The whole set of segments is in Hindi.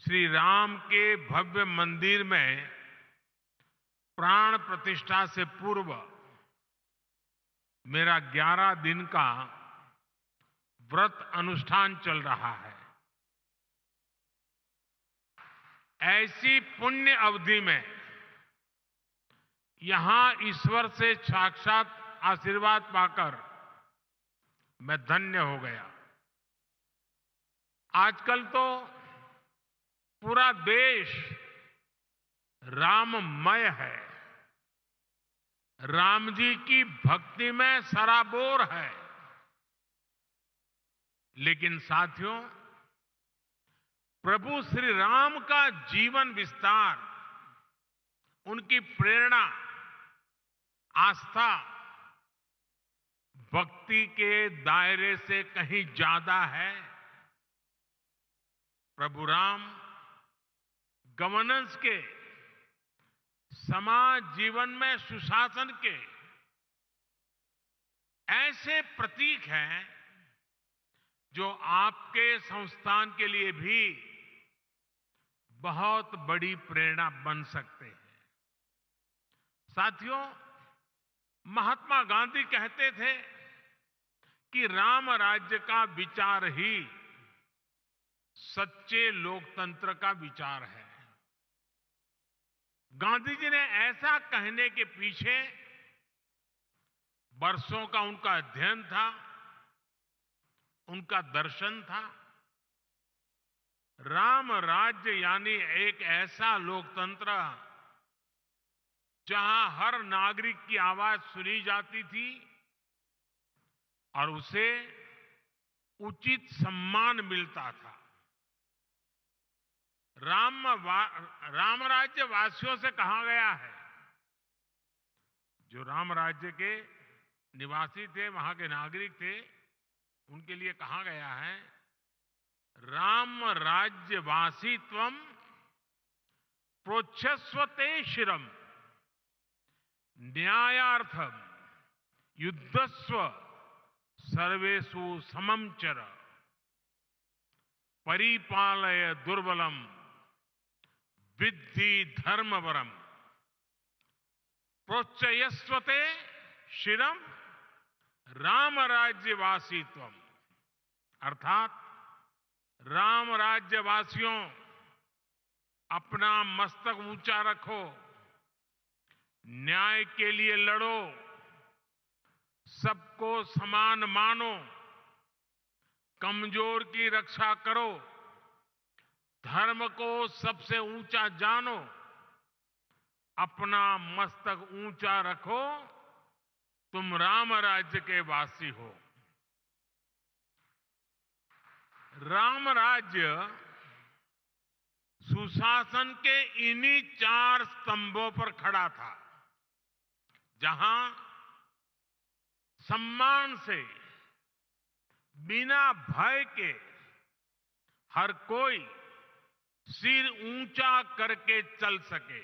श्री राम के भव्य मंदिर में प्राण प्रतिष्ठा से पूर्व मेरा 11 दिन का व्रत अनुष्ठान चल रहा है। ऐसी पुण्य अवधि में यहां ईश्वर से साक्षात आशीर्वाद पाकर मैं धन्य हो गया। आजकल तो पूरा देश राममय है, राम जी की भक्ति में सराबोर है। लेकिन साथियों, प्रभु श्री राम का जीवन विस्तार, उनकी प्रेरणा, आस्था भक्ति के दायरे से कहीं ज्यादा है। प्रभु राम गवर्नेंस के, समाज जीवन में सुशासन के ऐसे प्रतीक हैं जो आपके संस्थान के लिए भी बहुत बड़ी प्रेरणा बन सकते हैं। साथियों, महात्मा गांधी कहते थे कि राम राज्य का विचार ही सच्चे लोकतंत्र का विचार है। गांधी जी ने ऐसा कहने के पीछे वर्षों का उनका अध्ययन था, उनका दर्शन था। राम राज्य यानी एक ऐसा लोकतंत्र जहां हर नागरिक की आवाज सुनी जाती थी और उसे उचित सम्मान मिलता था। राम राज्य वासियों से कहा गया है, जो राम राज्य के निवासी थे, वहां के नागरिक थे, उनके लिए कहा गया है, राम राज्य वासी त्वम प्रोच्छस्वते शिरम न्यायार्थम युद्धस्व सर्वेषु समम चर परिपालय दुर्बलम विद्धि धर्मवरम प्रोच्चयस्वते शिरम राम राज्यवासीत्वम। अर्थात राम राज्यवासियों, अपना मस्तक ऊंचा रखो, न्याय के लिए लड़ो, सबको समान मानो, कमजोर की रक्षा करो, धर्म को सबसे ऊंचा जानो, अपना मस्तक ऊंचा रखो, तुम राम राज्य के वासी हो। राम राज्य सुशासन के इन्हीं 4 स्तंभों पर खड़ा था, जहां सम्मान से, बिना भय के हर कोई सिर ऊंचा करके चल सके,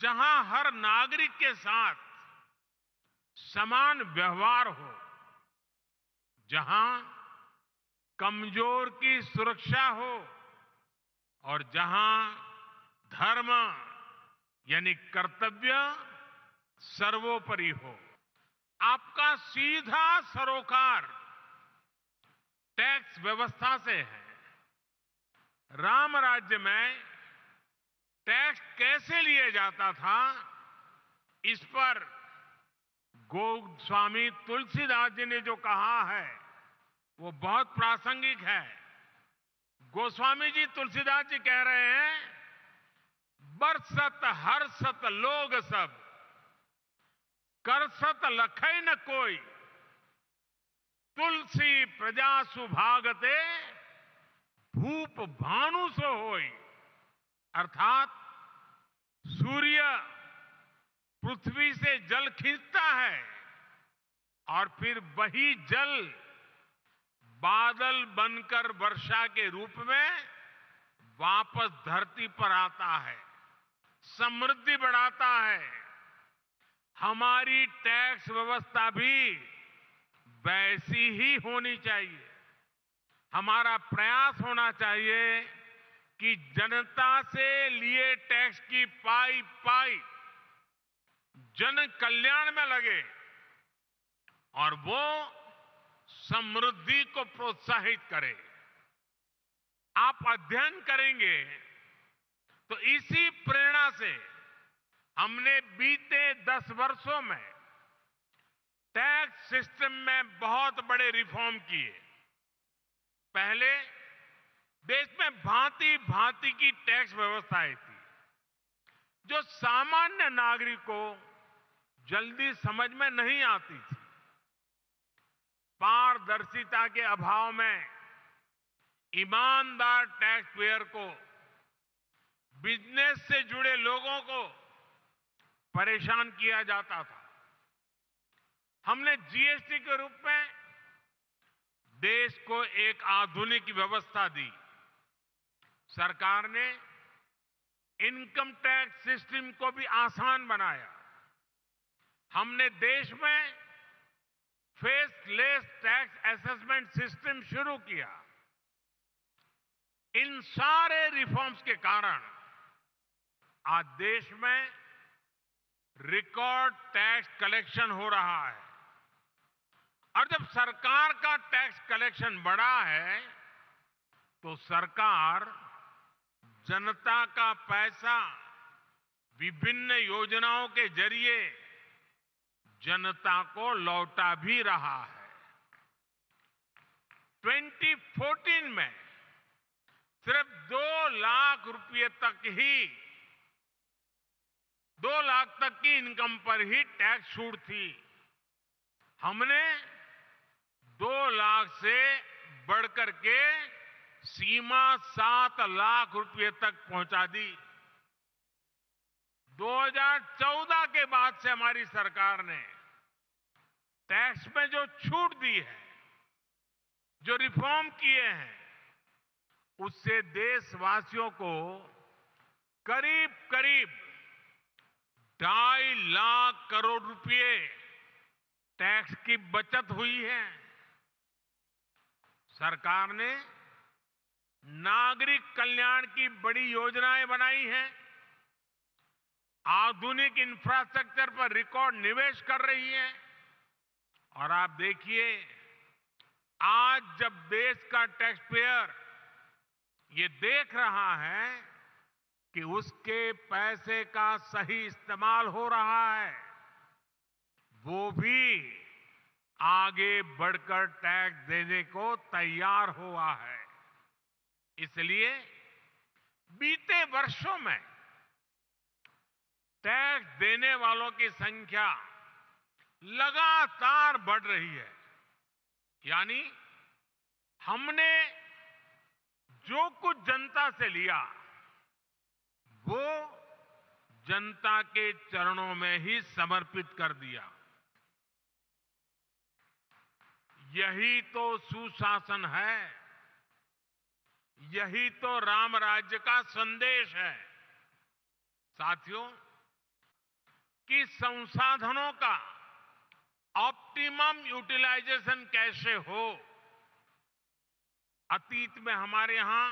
जहां हर नागरिक के साथ समान व्यवहार हो, जहां कमजोर की सुरक्षा हो और जहां धर्म यानी कर्तव्य सर्वोपरि हो। आपका सीधा सरोकार टैक्स व्यवस्था से है। राम राज्य में टैक्स कैसे लिया जाता था, इस पर गोस्वामी तुलसीदास जी ने जो कहा है वो बहुत प्रासंगिक है। गोस्वामी जी तुलसीदास जी कह रहे हैं, बरसत हर्षत लोग सब, करसत लखै न कोई, तुलसी प्रजा सुभागते, भूप भानु सो होई। अर्थात सूर्य पृथ्वी से जल खींचता है और फिर वही जल बादल बनकर वर्षा के रूप में वापस धरती पर आता है, समृद्धि बढ़ाता है। हमारी टैक्स व्यवस्था भी वैसी ही होनी चाहिए। हमारा प्रयास होना चाहिए कि जनता से लिए टैक्स की पाई पाई जन कल्याण में लगे और वो समृद्धि को प्रोत्साहित करे। आप अध्ययन करेंगे तो इसी प्रेरणा से हमने बीते 10 वर्षों में टैक्स सिस्टम में बहुत बड़े रिफॉर्म किए। पहले देश में भांति भांति की टैक्स व्यवस्थाएं थी जो सामान्य नागरिक को जल्दी समझ में नहीं आती थी। पारदर्शिता के अभाव में ईमानदार टैक्स पेयर को, बिजनेस से जुड़े लोगों को परेशान किया जाता था। हमने जीएसटी के रूप में देश को एक आधुनिक व्यवस्था दी। सरकार ने इनकम टैक्स सिस्टम को भी आसान बनाया। हमने देश में फेसलेस टैक्स असेसमेंट सिस्टम शुरू किया। इन सारे रिफॉर्म्स के कारण आज देश में रिकॉर्ड टैक्स कलेक्शन हो रहा है। और जब सरकार का टैक्स कलेक्शन बढ़ा है तो सरकार जनता का पैसा विभिन्न योजनाओं के जरिए जनता को लौटा भी रहा है। 2014 में सिर्फ 2 लाख रुपए तक ही 2 लाख तक की इनकम पर ही टैक्स छूट थी। हमने 2 लाख से बढ़कर के सीमा 7 लाख रुपए तक पहुंचा दी। 2014 के बाद से हमारी सरकार ने टैक्स में जो छूट दी है, जो रिफॉर्म किए हैं, उससे देशवासियों को करीब करीब 2.5 लाख करोड़ रुपए टैक्स की बचत हुई है। सरकार ने नागरिक कल्याण की बड़ी योजनाएं बनाई हैं। आधुनिक इंफ्रास्ट्रक्चर पर रिकॉर्ड निवेश कर रही है। और आप देखिए, आज जब देश का टैक्स पेयर ये देख रहा है कि उसके पैसे का सही इस्तेमाल हो रहा है, वो भी आगे बढ़कर टैक्स देने को तैयार हुआ है। इसलिए बीते वर्षों में टैक्स देने वालों की संख्या लगातार बढ़ रही है। यानी हमने जो कुछ जनता से लिया वो जनता के चरणों में ही समर्पित कर दिया। यही तो सुशासन है, यही तो राम राज्य का संदेश है। साथियों, कि संसाधनों का ऑप्टिमम यूटिलाइजेशन कैसे हो। अतीत में हमारे यहां